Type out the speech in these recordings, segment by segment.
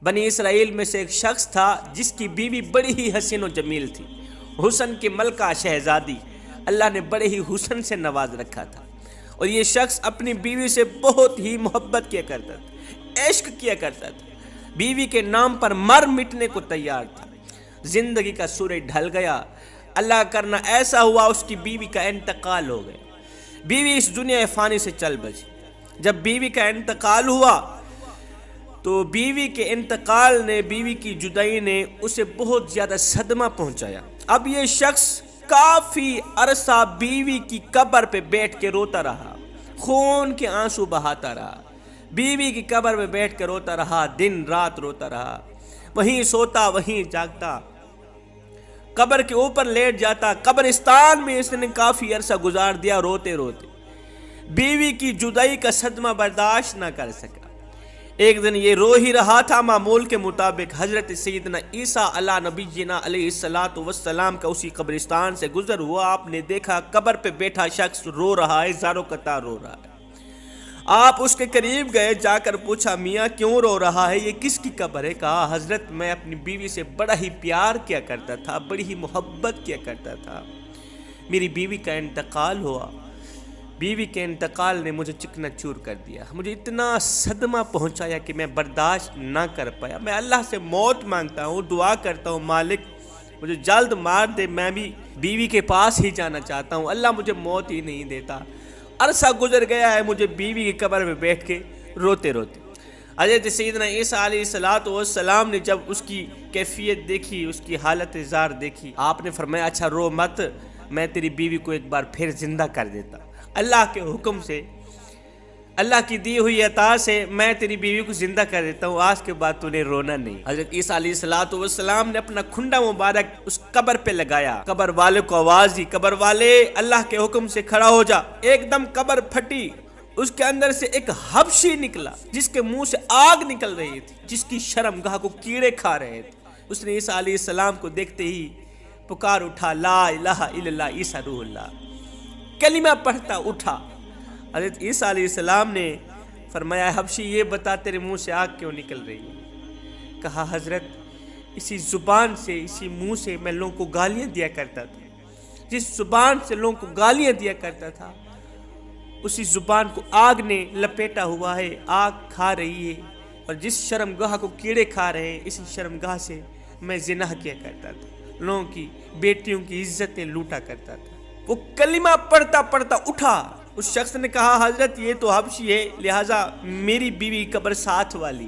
بنی اسرائیل میں سے ایک شخص تھا جس کی بیوی بڑی ہی حسین و جمیل تھی، حسن کی ملکہ شہزادی، اللہ نے بڑے ہی حسن سے نواز رکھا تھا، اور یہ شخص اپنی بیوی سے بہت ہی محبت کیا کرتا تھا، عشق کیا کرتا تھا، بیوی کے نام پر مر مٹنے کو تیار تھا۔ زندگی کا سورج ڈھل گیا، اللہ کرنا ایسا ہوا اس کی بیوی کا انتقال ہو گیا، بیوی اس دنیا فانی سے چل بسی۔ جب بیوی کا انتقال ہوا تو بیوی کے انتقال نے، بیوی کی جدائی نے اسے بہت زیادہ صدمہ پہنچایا۔ اب یہ شخص کافی عرصہ بیوی کی قبر پہ بیٹھ کے روتا رہا، خون کے آنسو بہاتا رہا، بیوی کی قبر پہ بیٹھ کے روتا رہا، دن رات روتا رہا، وہیں سوتا وہیں جاگتا، قبر کے اوپر لیٹ جاتا، قبرستان میں اس نے کافی عرصہ گزار دیا روتے روتے، بیوی کی جدائی کا صدمہ برداشت نہ کر سکا۔ ایک دن یہ رو ہی رہا تھا، معمول کے مطابق حضرت سیدنا عیسیٰ علیہ نبینا علیہ السلام کا اسی قبرستان سے گزر ہوا۔ آپ نے دیکھا قبر پہ بیٹھا شخص رو رہا ہے، زاروں قطار رو رہا ہے۔ آپ اس کے قریب گئے، جا کر پوچھا میاں کیوں رو رہا ہے، یہ کس کی قبر ہے؟ کہا حضرت میں اپنی بیوی سے بڑا ہی پیار کیا کرتا تھا، بڑی ہی محبت کیا کرتا تھا، میری بیوی کا انتقال ہوا، بیوی کے انتقال نے مجھے چکنا چور کر دیا، مجھے اتنا صدمہ پہنچایا کہ میں برداشت نہ کر پایا، میں اللہ سے موت مانگتا ہوں، دعا کرتا ہوں مالک مجھے جلد مار دے، میں بھی بیوی کے پاس ہی جانا چاہتا ہوں، اللہ مجھے موت ہی نہیں دیتا۔ عرصہ گزر گیا ہے مجھے بیوی کی قبر میں بیٹھ کے روتے روتے۔ حضرت سیدنا عیسیٰ علیہ السلام نے جب اس کی کیفیت دیکھی، اس کی حالت زار دیکھی، آپ نے فرمایا اچھا رو مت، میں تیری بیوی کو ایک بار پھر زندہ کر دیتا، اللہ کے حکم سے، اللہ کی دی ہوئی عطا سے میں تیری بیوی کو زندہ کر دیتا ہوں، آج کے بعد تو نے رونا نہیں۔ حضرت عیسیٰ علیہ السلام نے اپنا کھنڈا مبارک اس قبر پہ لگایا، قبر والے کو آواز دی، قبر والے اللہ کے حکم سے کھڑا ہو جا۔ ایک دم قبر پھٹی، اس کے اندر سے ایک حبشی نکلا جس کے منہ سے آگ نکل رہی تھی، جس کی شرمگاہ کو کیڑے کھا رہے تھے۔ اس نے عیسیٰ علیہ السلام کو دیکھتے ہی پکار اٹھا، لا الہ الا اللہ عیسیٰ روح اللہ، کلمہ پڑھتا اٹھا۔ حضرت عیسیٰ علیہ السلام نے فرمایا حبشی یہ بتا تیرے منہ سے آگ کیوں نکل رہی ہے؟ کہا حضرت اسی زبان سے، اسی منہ سے میں لوگوں کو گالیاں دیا کرتا تھا، جس زبان سے لوگوں کو گالیاں دیا کرتا تھا اسی زبان کو آگ نے لپیٹا ہوا ہے، آگ کھا رہی ہے، اور جس شرمگاہ کو کیڑے کھا رہے ہیں اسی شرمگاہ سے میں زنا کیا کرتا تھا، لوگوں کی بیٹیوں کی عزتیں لوٹا کرتا تھا۔ وہ کلمہ پڑھتا پڑھتا اٹھا۔ اس شخص نے کہا حضرت یہ تو حبشی ہے، لہٰذا میری بیوی قبر ساتھ والی۔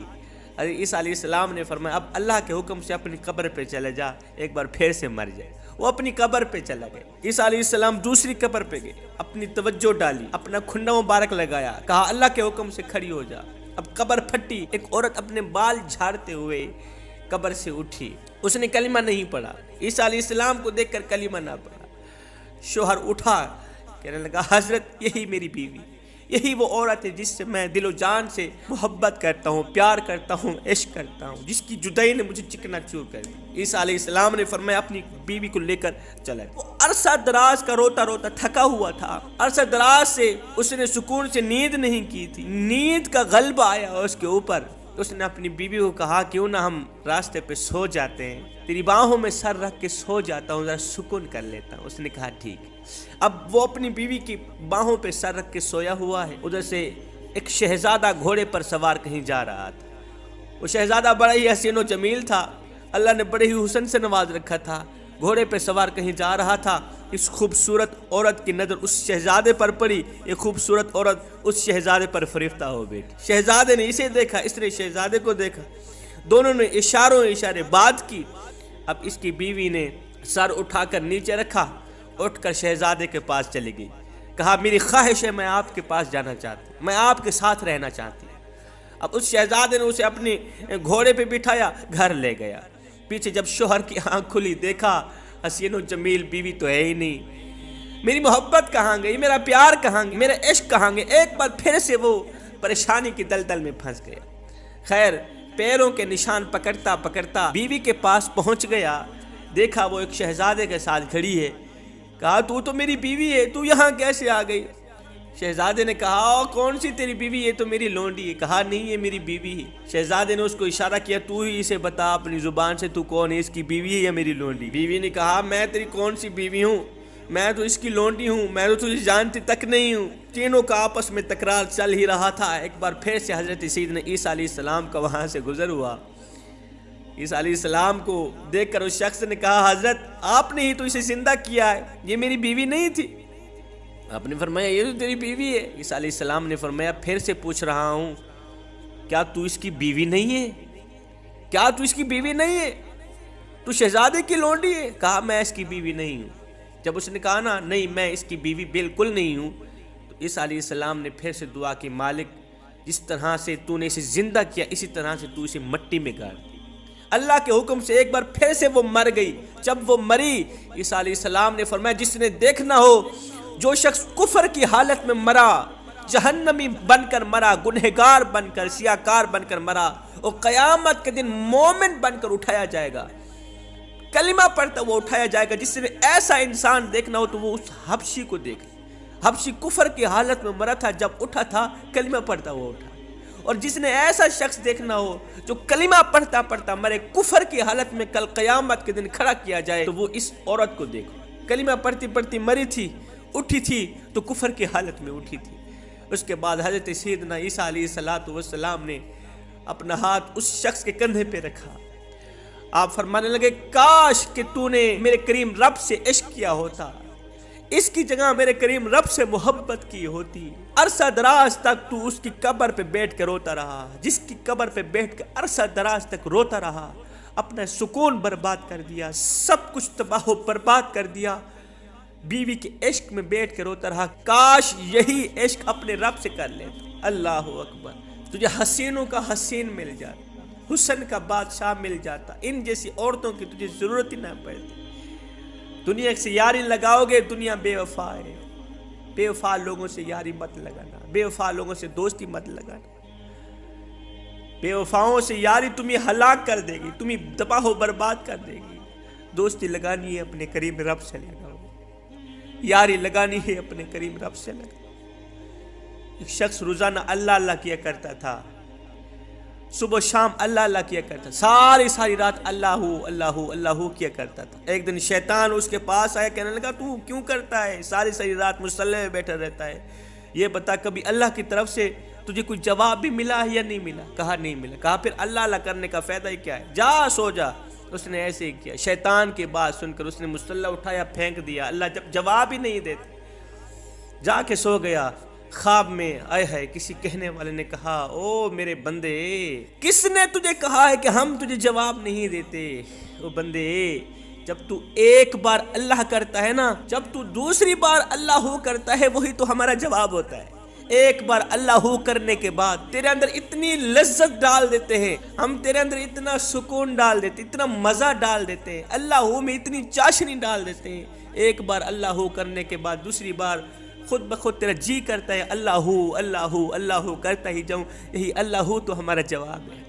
حضرت عیسیٰ علیہ السلام نے فرمایا اب اللہ کے حکم سے اپنی قبر پہ چلے جا، ایک بار پھر سے مر جائے۔ وہ اپنی قبر پہ چلا گئے۔ عیسیٰ علیہ السلام دوسری قبر پہ گئے، اپنی توجہ ڈالی، اپنا کھنڈا مبارک لگایا، کہا اللہ کے حکم سے کھڑی ہو جا۔ اب قبر پھٹی، ایک عورت اپنے بال جھاڑتے ہوئے قبر سے اٹھی، اس نے کلمہ نہیں پڑھا، عیسیٰ علیہ السلام کو دیکھ کر کلمہ نہ پڑھا۔ شوہر اٹھا، کہنے لگا حضرت یہی میری بیوی، یہی وہ عورت ہے جس سے میں دل و جان سے محبت کرتا ہوں، پیار کرتا ہوں، عشق کرتا ہوں، جس کی جدائی نے مجھے چکنا چور کر دیا۔ عیسیٰ علیہ السلام نے فرمایا اپنی بیوی کو لے کر چلا۔ وہ عرصہ دراز کا روتا روتا تھکا ہوا تھا، عرصہ دراز سے اس نے سکون سے نیند نہیں کی تھی، نیند کا غلبہ آیا اس کے اوپر۔ اس نے اپنی بیوی کو کہا کیوں نہ ہم راستے پہ سو جاتے ہیں، تیری باہوں میں سر رکھ کے سو جاتا ہوں، ذرا سکون کر لیتا ہوں۔ اس نے کہا ٹھیک۔ اب وہ اپنی بیوی کی باہوں پہ سر رکھ کے سویا ہوا ہے، ادھر سے ایک شہزادہ گھوڑے پر سوار کہیں جا رہا تھا۔ وہ شہزادہ بڑا ہی حسین و جمیل تھا، اللہ نے بڑے ہی حسن سے نواز رکھا تھا، گھوڑے پہ سوار کہیں جا رہا تھا۔ اس خوبصورت عورت کی نظر اس شہزادے پر پڑی، یہ خوبصورت عورت اس شہزادے پر فریفتہ ہو بیٹھی۔ شہزادے نے اسے دیکھا، اس نے شہزادے کو دیکھا، دونوں نے اشارے بات کی۔ اب اس کی بیوی نے سر اٹھا کر نیچے رکھا، اٹھ کر شہزادے کے پاس چلی گئی، کہا میری خواہش ہے میں آپ کے پاس جانا چاہتی ہوں، میں آپ کے ساتھ رہنا چاہتی ہوں۔ اب اس شہزادے نے اسے اپنے گھوڑے پہ بٹھایا، گھر لے گیا۔ پیچھے جب شوہر کی آنکھ کھلی، دیکھا حسین و جمیل بیوی تو ہے ہی نہیں، میری محبت کہاں گئی، میرا پیار کہاں گیا، میرا عشق کہاں گیا؟ ایک بار پھر سے وہ پریشانی کی دلدل میں پھنس گیا۔ خیر پیروں کے نشان پکڑتا پکڑتا بیوی کے پاس پہنچ گیا، دیکھا وہ ایک شہزادے کے ساتھ کھڑی ہے، کہا تو میری بیوی ہے، تو یہاں کیسے آ گئی؟ شہزادے نے کہا کون سی تیری بیوی؟ یہ تو میری لونڈی ہے۔ کہا نہیں یہ میری بیوی ہے۔ شہزادے نے اس کو اشارہ کیا تو ہی اسے بتا اپنی زبان سے تو کون ہے، اس کی بیوی ہے یا میری لونڈی؟ بیوی نے کہا میں تیری کون سی بیوی ہوں، میں تو اس کی لونڈی ہوں، میں تو تجھے جانتی تک نہیں ہوں۔ تینوں کا آپس میں تکرار چل ہی رہا تھا۔ ایک بار پھر سے حضرت سیدنا عیسیٰ علیہ السلام کا وہاں سے گزر ہوا۔ عیسیٰ علیہ السلام کو دیکھ کر اس شخص نے کہا حضرت آپ نے ہی تو اسے زندہ کیا ہے، یہ میری بیوی نہیں تھی؟ آپ نے فرمایا یہ تو تیری بیوی ہے۔ عیسیٰ علیہ السلام نے فرمایا پھر سے پوچھ رہا ہوں کیا تو اس کی بیوی نہیں ہے؟ کیا تو اس کی بیوی نہیں ہے؟ تو شہزادے کی لونڈی ہے؟ کہا میں اس کی بیوی نہیں ہوں۔ جب اس نے کہا نا نہیں میں اس کی بیوی بالکل نہیں ہوں، تو عیسیٰ علیہ السلام نے پھر سے دعا کی مالک جس طرح سے تو نے اسے زندہ کیا اسی طرح سے تو اسے مٹی میں گاڑ دی۔ اللہ کے حکم سے ایک بار پھر سے وہ مر گئی۔ جب وہ مری عیسیٰ علیہ السلام نے فرمایا جس نے دیکھنا ہو، جو شخص کفر کی حالت میں مرا، جہنمی بن کر مرا، گنہگار بن کر، سیاکار بن کر مرا، اور قیامت کے دن مومن بن کر اٹھایا جائے گا، کلمہ پڑھتا وہ اٹھایا جائے گا۔ جس نے ایسا انسان دیکھنا ہو تو وہ اس حبشی کو دیکھے۔ حبشی کفر کی حالت میں مرا تھا، جب اٹھا تھا کلمہ پڑھتا وہ اٹھا۔ اور جس نے ایسا شخص دیکھنا ہو جو کلمہ پڑھتا پڑھتا مرے، کفر کی حالت میں کل قیامت کے دن کھڑا کیا جائے، تو وہ اس عورت کو دیکھو، کلمہ پڑھتی پڑھتی مری تھی، اٹھی تھی تو کفر کی حالت میں اٹھی تھی۔ اس کے بعد حضرت سیدنا عیسیٰ علیہ السلام نے اپنا ہاتھ اس شخص کے کندھے پہ رکھا۔ آپ فرمانے لگے کاش کہ تو نے میرے کریم رب سے عشق کیا ہوتا، اس کی جگہ میرے کریم رب سے محبت کی ہوتی۔ عرصہ دراز تک تو اس کی قبر پہ بیٹھ کے روتا رہا، جس کی قبر پہ بیٹھ کے عرصہ دراز تک روتا رہا، اپنا سکون برباد کر دیا، سب کچھ تباہ و برباد کر دیا، بیوی کے عشق میں بیٹھ کے روتا رہا۔ کاش یہی عشق اپنے رب سے کر لیتا۔ اللہ اکبر، تجھے حسینوں کا حسین مل جاتا، حسن کا بادشاہ مل جاتا، ان جیسی عورتوں کی تجھے ضرورت ہی نہ پڑتی۔ دنیا سے یاری لگاؤ گے، دنیا بے وفا ہے، بے وفا لوگوں سے یاری مت لگانا، بے وفا لوگوں سے دوستی مت لگانا، بے وفاؤں سے یاری تمہیں ہلاک کر دے گی، تمہیں تباہ و برباد کر دے گی۔ دوستی لگانی ہے اپنے کریم رب سے لگاؤ، یاری لگانی ہے اپنے کریم رب سے لگاؤ۔ ایک شخص روزانہ اللہ اللہ کیا کرتا تھا، صبح شام اللہ اللہ کیا کرتا، ساری رات اللہ اللہ کیا کرتا تھا۔ ایک دن شیطان اس کے پاس آیا، کہنے لگا تو کیوں کرتا ہے، ساری رات مصلی میں بیٹھا رہتا ہے، یہ بتا کبھی اللہ کی طرف سے تجھے کوئی جواب بھی ملا ہے یا نہیں ملا؟ کہا نہیں ملا۔ کہا پھر اللہ اللہ کرنے کا فائدہ ہی کیا ہے، جا سو جا۔ اس نے ایسے ہی کیا، شیطان کی بات سن کر اس نے مصلی اٹھایا پھینک دیا، اللہ جب جواب ہی نہیں دیتے جا کے سو گیا۔ خواب میں آئے ہے کسی کہنے والے نے کہا او میرے بندے، کس نے تجھے کہا ہے کہ ہم تجھے جواب نہیں دیتے؟ او بندے، جب تو ایک بار اللہ کرتا ہے نا، جب تو دوسری بار اللہ کرتا ہے، وہی تو ہمارا جواب ہوتا ہے۔ ایک بار اللہ کرنے کے بعد تیرے اندر اتنی لذت ڈال دیتے ہیں ہم، تیرے اندر اتنا سکون ڈال دیتے، اتنا مزہ ڈال دیتے ہیں، اللہ میں اتنی چاشنی ڈال دیتے ہیں، ایک بار اللہ کرنے کے بعد دوسری بار خود بخود تیرا جی کرتا ہے اللہ کرتا ہی جاؤں۔ یہی اللہ تو ہمارا جواب ہے۔